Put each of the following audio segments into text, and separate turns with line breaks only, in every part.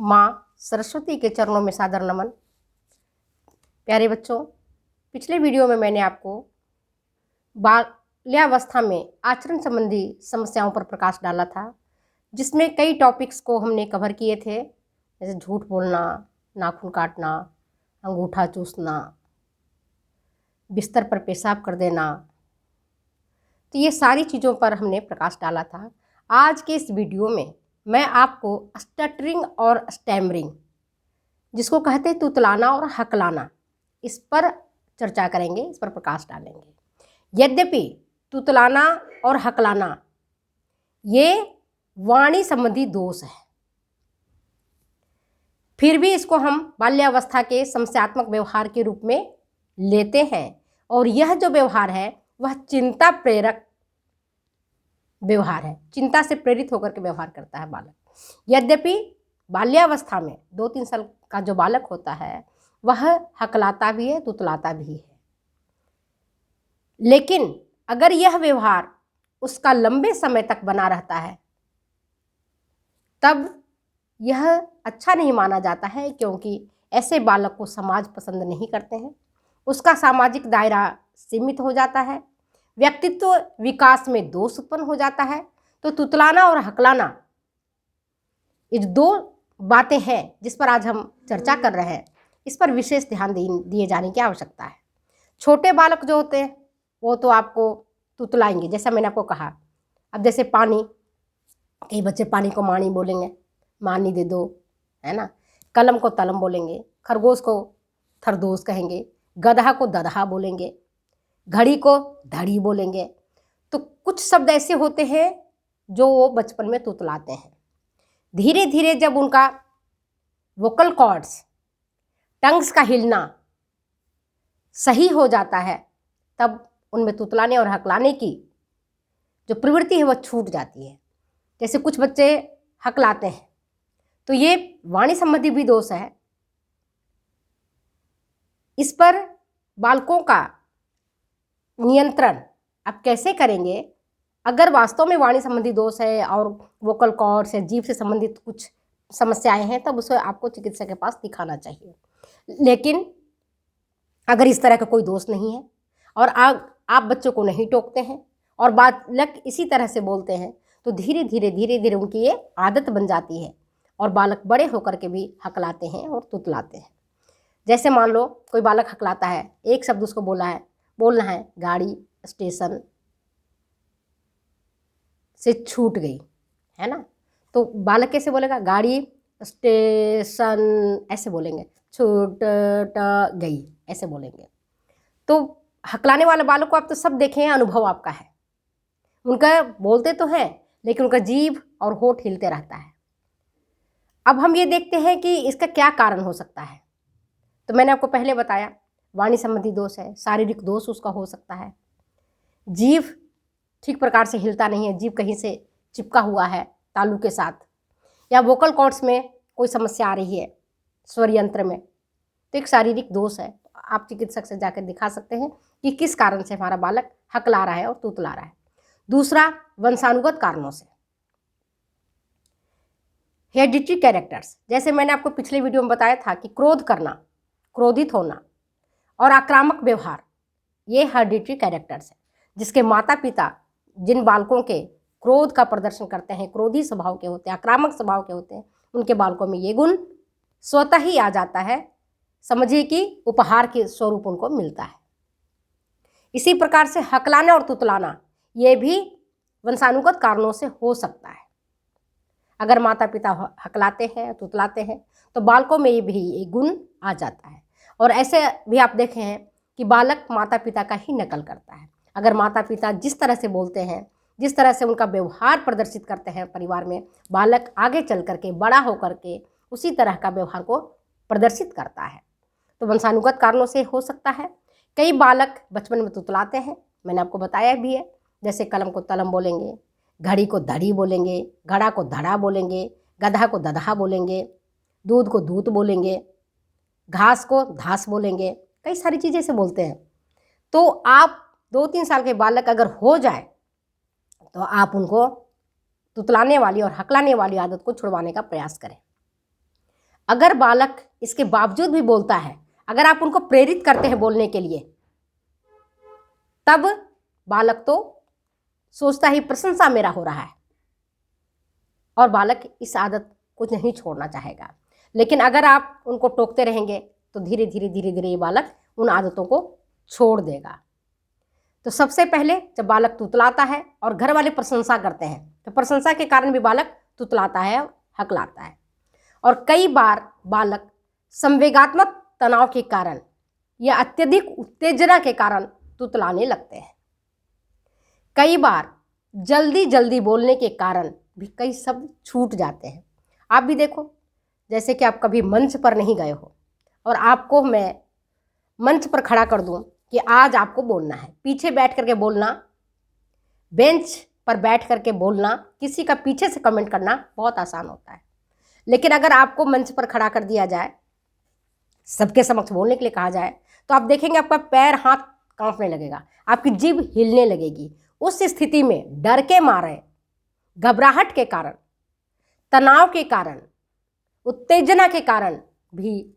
माँ सरस्वती के चरणों में सादर नमन। प्यारे बच्चों, पिछले वीडियो में मैंने आपको बाल्यावस्था में आचरण संबंधी समस्याओं पर प्रकाश डाला था, जिसमें कई टॉपिक्स को हमने कवर किए थे, जैसे झूठ बोलना, नाखून काटना, अंगूठा चूसना, बिस्तर पर पेशाब कर देना। तो ये सारी चीज़ों पर हमने प्रकाश डाला था। आज के इस वीडियो में मैं आपको स्टटरिंग और स्टैमरिंग, जिसको कहते हैं तुतलाना और हकलाना, इस पर चर्चा करेंगे, इस पर प्रकाश डालेंगे। यद्यपि तुतलाना और हकलाना ये वाणी संबंधी दोष है, फिर भी इसको हम बाल्यावस्था के समस्यात्मक व्यवहार के रूप में लेते हैं, और यह जो व्यवहार है वह चिंता प्रेरक व्यवहार है। चिंता से प्रेरित होकर के व्यवहार करता है बालक। यद्यपि बाल्यावस्था में 2-3 साल का जो बालक होता है वह हकलाता भी है, तुतलाता भी है, लेकिन अगर यह व्यवहार उसका लंबे समय तक बना रहता है तब यह अच्छा नहीं माना जाता है, क्योंकि ऐसे बालक को समाज पसंद नहीं करते हैं। उसका सामाजिक दायरा सीमित हो जाता है, व्यक्तित्व विकास में दोष उत्पन्न हो जाता है। तो तुतलाना और हकलाना ये दो बातें हैं जिस पर आज हम चर्चा कर रहे हैं, इस पर विशेष ध्यान दिए जाने की आवश्यकता है। छोटे बालक जो होते हैं वो तो आपको तुतलाएंगे, जैसा मैंने आपको कहा। अब जैसे पानी, कई बच्चे पानी को मानी बोलेंगे, मानी दे दो, है ना। कलम को तलम बोलेंगे, खरगोश को खरदोश कहेंगे, गधा को ददहा बोलेंगे, घड़ी को धड़ी बोलेंगे। तो कुछ शब्द ऐसे होते हैं जो वो बचपन में तुतलाते हैं। धीरे धीरे जब उनका वोकल कॉर्ड्स, टंग्स का हिलना सही हो जाता है, तब उनमें तुतलाने और हकलाने की जो प्रवृत्ति है वह छूट जाती है। जैसे कुछ बच्चे हकलाते हैं, तो ये वाणी संबंधी भी दोष है। इस पर बालकों का नियंत्रण आप कैसे करेंगे? अगर वास्तव में वाणी संबंधी दोष है और वोकल कॉर्ड्स या जीभ से संबंधित कुछ समस्याएं हैं, तब उसे आपको चिकित्सक के पास दिखाना चाहिए। लेकिन अगर इस तरह का कोई दोष नहीं है और आप बच्चों को नहीं टोकते हैं और बालक इसी तरह से बोलते हैं, तो धीरे धीरे उनकी ये आदत बन जाती है और बालक बड़े होकर के भी हकलाते हैं और तुतलाते हैं। जैसे मान लो कोई बालक हकलाता है, एक शब्द उसको बोलना है, गाड़ी स्टेशन से छूट गई, है ना। तो बालक कैसे बोलेगा? गाड़ी स्टेशन, ऐसे बोलेंगे। छूट गई, ऐसे बोलेंगे। तो हकलाने वाले बालक को आप तो सब देखे हैं, अनुभव आपका है। उनका बोलते तो हैं, लेकिन उनका जीभ और होठ हिलते रहता है। अब हम ये देखते हैं कि इसका क्या कारण हो सकता है। तो मैंने आपको पहले बताया, वाणी संबंधी दोष है, शारीरिक दोष उसका हो सकता है, जीभ ठीक प्रकार से हिलता नहीं है, जीभ कहीं से चिपका हुआ है तालू के साथ, या वोकल कॉर्ड्स में कोई समस्या आ रही है, स्वर यंत्र में, तो एक शारीरिक दोष है। आप चिकित्सक से जाकर दिखा सकते हैं कि किस कारण से हमारा बालक हकला रहा है और तुतला रहा है। दूसरा, वंशानुगत कारणों से, हेरिडिटरी कैरेक्टर्स। जैसे मैंने आपको पिछले वीडियो में बताया था कि क्रोध करना, क्रोधित होना और आक्रामक व्यवहार, ये हेरिडिटरी कैरेक्टर्स हैं, जिसके माता पिता जिन बालकों के क्रोध का प्रदर्शन करते हैं, क्रोधी स्वभाव के होते हैं, आक्रामक स्वभाव के होते हैं, उनके बालकों में ये गुण स्वतः ही आ जाता है। समझिए कि उपहार के स्वरूप उनको मिलता है। इसी प्रकार से हकलाना और तुतलाना ये भी वंशानुगत कारणों से हो सकता है। अगर माता पिता हकलाते हैं, तुतलाते हैं, तो बालकों में ये भी एक गुण आ जाता है। और ऐसे भी आप देखे हैं कि बालक माता पिता का ही नकल करता है। अगर माता पिता जिस तरह से बोलते हैं, जिस तरह से उनका व्यवहार प्रदर्शित करते हैं परिवार में, बालक आगे चल करके बड़ा होकर के उसी तरह का व्यवहार को प्रदर्शित करता है। तो वंशानुगत कारणों से हो सकता है। कई बालक बचपन में तुतलाते हैं, मैंने आपको बताया भी है। जैसे कलम को तलम बोलेंगे, घड़ी को धड़ी बोलेंगे, घड़ा को धड़ा बोलेंगे, गधा को ददहा बोलेंगे, दूध को दूध बोलेंगे, घास को घास बोलेंगे, कई सारी चीज़ें से बोलते हैं। तो आप 2-3 साल के बालक अगर हो जाए तो आप उनको तुतलाने वाली और हकलाने वाली आदत को छुड़वाने का प्रयास करें। अगर बालक इसके बावजूद भी बोलता है, अगर आप उनको प्रेरित करते हैं बोलने के लिए, तब बालक तो सोचता ही प्रशंसा मेरा हो रहा है, और बालक इस आदत को नहीं छोड़ना चाहेगा। लेकिन अगर आप उनको टोकते रहेंगे तो धीरे धीरे ये बालक उन आदतों को छोड़ देगा। तो सबसे पहले जब बालक तुतलाता है और घर वाले प्रशंसा करते हैं, तो प्रशंसा के कारण भी बालक तुतलाता है और हकलाता है। और कई बार बालक संवेगात्मक तनाव के कारण या अत्यधिक उत्तेजना के कारण तुतलाने लगते हैं। कई बार जल्दी बोलने के कारण भी कई शब्द छूट जाते हैं। आप भी देखो, जैसे कि आप कभी मंच पर नहीं गए हो और आपको मैं मंच पर खड़ा कर दूं कि आज आपको बोलना है, पीछे बैठ करके बोलना, बेंच पर बैठ करके बोलना, किसी का पीछे से कमेंट करना बहुत आसान होता है। लेकिन अगर आपको मंच पर खड़ा कर दिया जाए, सबके समक्ष बोलने के लिए कहा जाए, तो आप देखेंगे आपका पैर हाथ कांपने लगेगा, आपकी जीभ हिलने लगेगी। उस स्थिति में डर के मारे, घबराहट के कारण, तनाव के कारण, उत्तेजना के कारण भी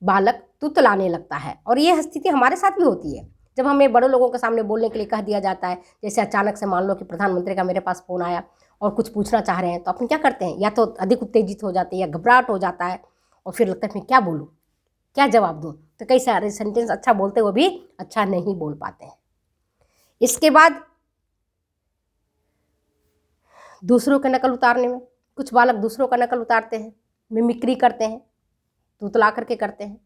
बालक तुतलाने लगता है। और यह स्थिति हमारे साथ भी होती है। जब हमें बड़े लोगों के सामने बोलने के लिए कह दिया जाता है, जैसे अचानक से मान लो कि प्रधानमंत्री का मेरे पास फ़ोन आया और कुछ पूछना चाह रहे हैं, तो अपन क्या करते हैं, या तो अधिक उत्तेजित हो जाते हैं या घबराहट हो जाता है, और फिर लगता है मैं क्या बोलूँ, क्या जवाब दूँ। तो कई सारे सेंटेंस अच्छा बोलते हुए भी अच्छा नहीं बोल पाते हैं। इसके बाद दूसरों के नकल उतारने में, कुछ बालक दूसरों का नकल उतारते हैं, मिमिक्री करते हैं, तुतला करके करते हैं।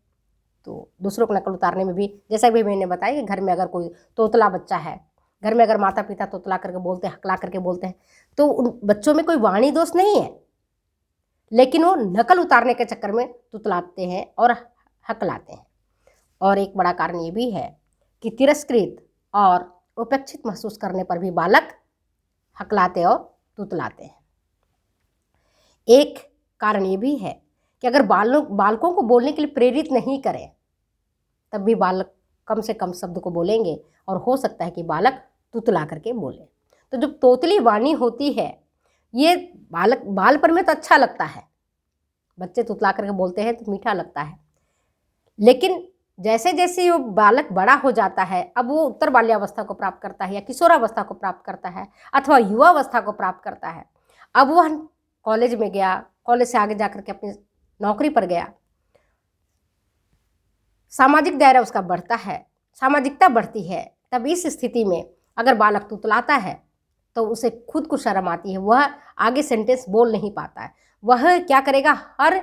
तो दूसरों को नकल उतारने में भी, जैसा भी मैंने बताया कि घर में अगर कोई तोतला बच्चा है, घर में अगर माता पिता तोतला करके बोलते हैं, हकला करके बोलते हैं, तो उन बच्चों में कोई वाणी दोष नहीं है, लेकिन वो नकल उतारने के चक्कर में तुतलाते हैं और हकलाते हैं। और एक बड़ा कारण ये भी है कि तिरस्कृत और उपेक्षित महसूस करने पर भी बालक हकलाते और तुतलाते हैं। एक कारण ये भी है कि अगर बालकों को बोलने के लिए प्रेरित नहीं करें, तब भी बालक कम से कम शब्द को बोलेंगे और हो सकता है कि बालक तुतला करके बोले। तो जो तोतली वाणी होती है, ये बालपन में तो अच्छा लगता है, बच्चे तुतला करके बोलते हैं तो मीठा लगता है। लेकिन जैसे जैसे वो बालक बड़ा हो जाता है, अब वो उत्तर बाल्यावस्था को प्राप्त करता है या किशोरावस्था को प्राप्त करता है अथवा युवावस्था को प्राप्त करता है, अब वह कॉलेज में गया, कॉलेज से आगे जाकर के अपनी नौकरी पर गया, सामाजिक दायरा उसका बढ़ता है, सामाजिकता बढ़ती है। तब इस स्थिति में अगर बालक तुतलाता है तो उसे खुद को शर्म आती है, वह आगे सेंटेंस बोल नहीं पाता है। वह क्या करेगा, हर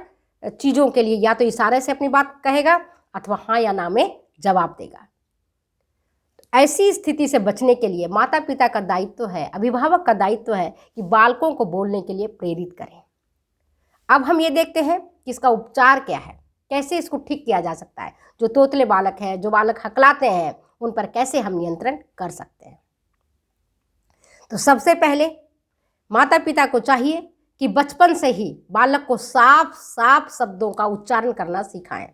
चीज़ों के लिए या तो इशारे से अपनी बात कहेगा अथवा हाँ या ना में जवाब देगा। ऐसी स्थिति से बचने के लिए माता पिता का दायित्व है, अभिभावक का दायित्व है कि बालकों को बोलने के लिए प्रेरित करें। अब हम ये देखते हैं कि इसका उपचार क्या है, कैसे इसको ठीक किया जा सकता है। जो तोतले बालक हैं, जो बालक हकलाते हैं, उन पर कैसे हम नियंत्रण कर सकते हैं। तो सबसे पहले माता पिता को चाहिए कि बचपन से ही बालक को साफ साफ शब्दों का उच्चारण करना सिखाएं।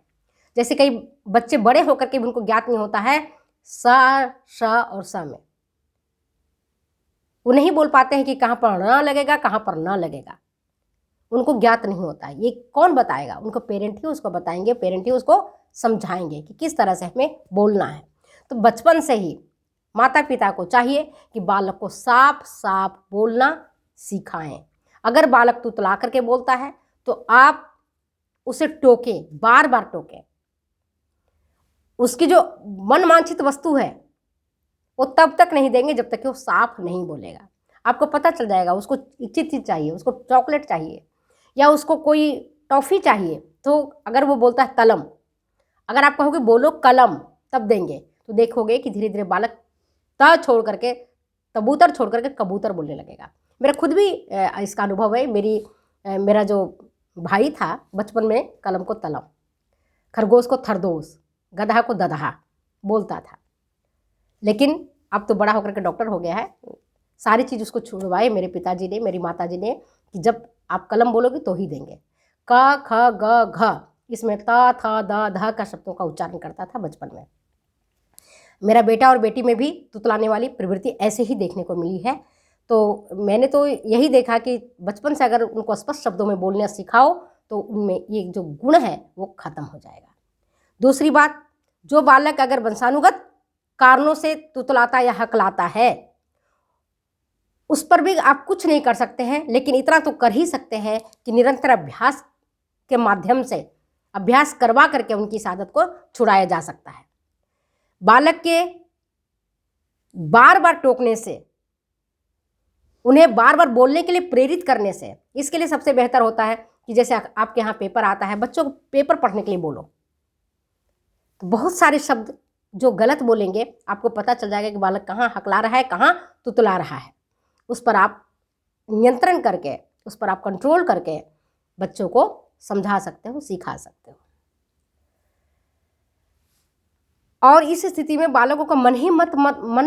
जैसे कई बच्चे बड़े होकर के भी उनको ज्ञात नहीं होता है स, श और स में, वो नहीं बोल पाते हैं कि कहाँ पर न लगेगा, कहाँ पर न लगेगा, उनको ज्ञात नहीं होता है। ये कौन बताएगा, उनको पेरेंट ही उसको बताएंगे, पेरेंट ही उसको समझाएंगे कि किस तरह से हमें बोलना है। तो बचपन से ही माता पिता को चाहिए कि बालक को साफ साफ बोलना सिखाएं। अगर बालक तुतला करके बोलता है तो आप उसे टोकें, बार बार टोकें। उसकी जो मन वांछित वस्तु है वो तब तक नहीं देंगे जब तक कि वो साफ नहीं बोलेगा। आपको पता चल जाएगा उसको इच्छित चीज़ चाहिए, उसको चॉकलेट चाहिए या उसको कोई टॉफ़ी चाहिए, तो अगर वो बोलता है कलम, अगर आप कहोगे बोलो कलम, तब देंगे, तो देखोगे कि धीरे धीरे बालक त छोड़ करके कबूतर छोड़ करके कबूतर बोलने लगेगा। मेरा खुद भी इसका अनुभव है। मेरा जो भाई था बचपन में कलम को तलम, खरगोश को खरदोश, गधा को ददहा बोलता था। लेकिन अब तो बड़ा होकर के डॉक्टर हो गया है। सारी चीज़ उसको छुड़वाए मेरे पिताजी ने, मेरी माताजी ने, कि जब आप कलम बोलोगे तो ही देंगे। क ख ग घ, इसमें त थ द ध का शब्दों का उच्चारण करता था बचपन में। मेरा बेटा और बेटी में भी तुतलाने वाली प्रवृत्ति ऐसे ही देखने को मिली है। तो मैंने तो यही देखा कि बचपन से अगर उनको स्पष्ट शब्दों में बोलना सिखाओ तो उनमें ये जो गुण है वो खत्म हो जाएगा। दूसरी बात, जो बालक अगर वंशानुगत कारणों से तुतलाता या हकलाता है, उस पर भी आप कुछ नहीं कर सकते हैं, लेकिन इतना तो कर ही सकते हैं कि निरंतर अभ्यास के माध्यम से अभ्यास करवा करके उनकी इस आदत को छुड़ाया जा सकता है। बालक के बार बार टोकने से, उन्हें बार बार बोलने के लिए प्रेरित करने से, इसके लिए सबसे बेहतर होता है कि जैसे आपके यहाँ पेपर आता है, बच्चों को पेपर पढ़ने के लिए बोलो, तो बहुत सारे शब्द जो गलत बोलेंगे आपको पता चल जाएगा कि बालक कहाँ हकला रहा है, कहाँ तुतला रहा है। उस पर आप नियंत्रण करके, उस पर आप कंट्रोल करके बच्चों को समझा सकते हो, सिखा सकते हो। और इस स्थिति में बालकों का मन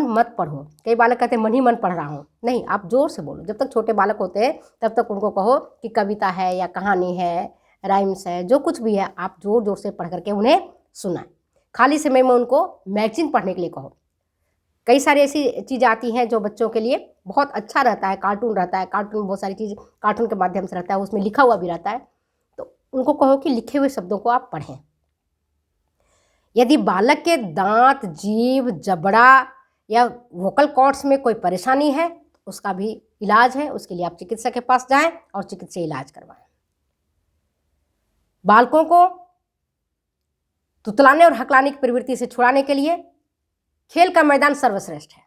मत पढ़ो। कई बालक कहते हैं मन ही मन पढ़ रहा हूँ, नहीं, आप जोर से बोलो। जब तक छोटे बालक होते हैं तब तक उनको कहो कि कविता है या कहानी है, राइम्स है, जो कुछ भी है, आप जोर जोर से पढ़ करके उन्हें सुनाएं। खाली समय में उनको मैगजीन पढ़ने के लिए कहो। कई सारी ऐसी चीज़ आती हैं जो बच्चों के लिए बहुत अच्छा रहता है, कार्टून रहता है, कार्टून बहुत सारी चीज़ कार्टून के माध्यम से रहता है, उसमें लिखा हुआ भी रहता है, तो उनको कहो कि लिखे हुए शब्दों को आप पढ़ें। यदि बालक के दांत, जीभ, जबड़ा या वोकल कॉर्ड्स में कोई परेशानी है, उसका भी इलाज है, उसके लिए आप चिकित्सक के पास जाएं और चिकित्सीय इलाज करवाएं। बालकों को तुतलाने और हकलाने की प्रवृत्ति से छुड़ाने के लिए खेल का मैदान सर्वश्रेष्ठ है।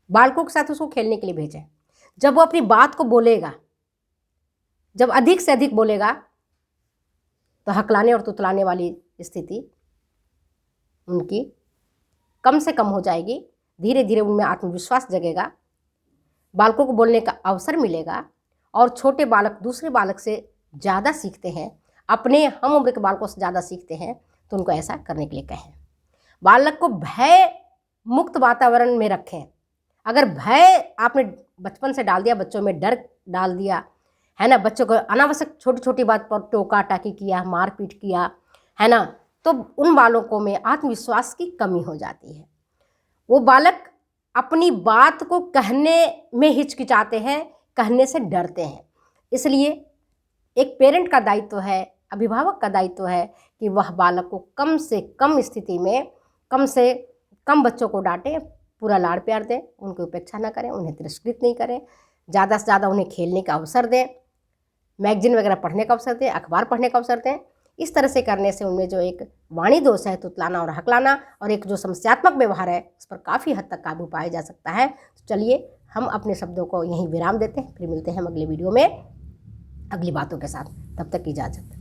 बालकों के साथ उसको खेलने के लिए भेजें। जब वो अपनी बात को बोलेगा, जब अधिक से अधिक बोलेगा, तो हकलाने और तुतलाने वाली स्थिति उनकी कम से कम हो जाएगी। धीरे धीरे उनमें आत्मविश्वास जगेगा, बालकों को बोलने का अवसर मिलेगा, और छोटे बालक दूसरे बालक से ज़्यादा सीखते हैं, अपने हम उम्र के बालकों से ज़्यादा सीखते हैं, तो उनको ऐसा करने के लिए कहें। बालक को भय मुक्त वातावरण में रखें। अगर भय आपने बचपन से डाल दिया, बच्चों में डर डाल दिया है ना, बच्चों को अनावश्यक छोटी छोटी बात पर टोका टाकी किया, मारपीट किया है ना, तो उन बालकों में आत्मविश्वास की कमी हो जाती है। वो बालक अपनी बात को कहने में हिचकिचाते हैं, कहने से डरते हैं। इसलिए एक पेरेंट का दायित्व है, अभिभावक का दायित्व है कि वह बालक को कम से कम स्थिति में कम से कम बच्चों को डांटें, पूरा लाड़ प्यार दें, उनकी उपेक्षा ना करें, उन्हें तिरस्कृत नहीं करें, ज़्यादा से ज़्यादा उन्हें खेलने का अवसर दें, मैगजीन वगैरह पढ़ने का अवसर दें, अखबार पढ़ने का अवसर दें। इस तरह से करने से उनमें जो एक वाणी दोष है, तुतलाना और हकलाना, और एक जो समस्यात्मक व्यवहार है, उस पर काफ़ी हद तक काबू पाया जा सकता है। तो चलिए हम अपने शब्दों को यहीं विराम देते हैं, फिर मिलते हैं हम अगले वीडियो में अगली बातों के साथ। तब तक की इजाज़त।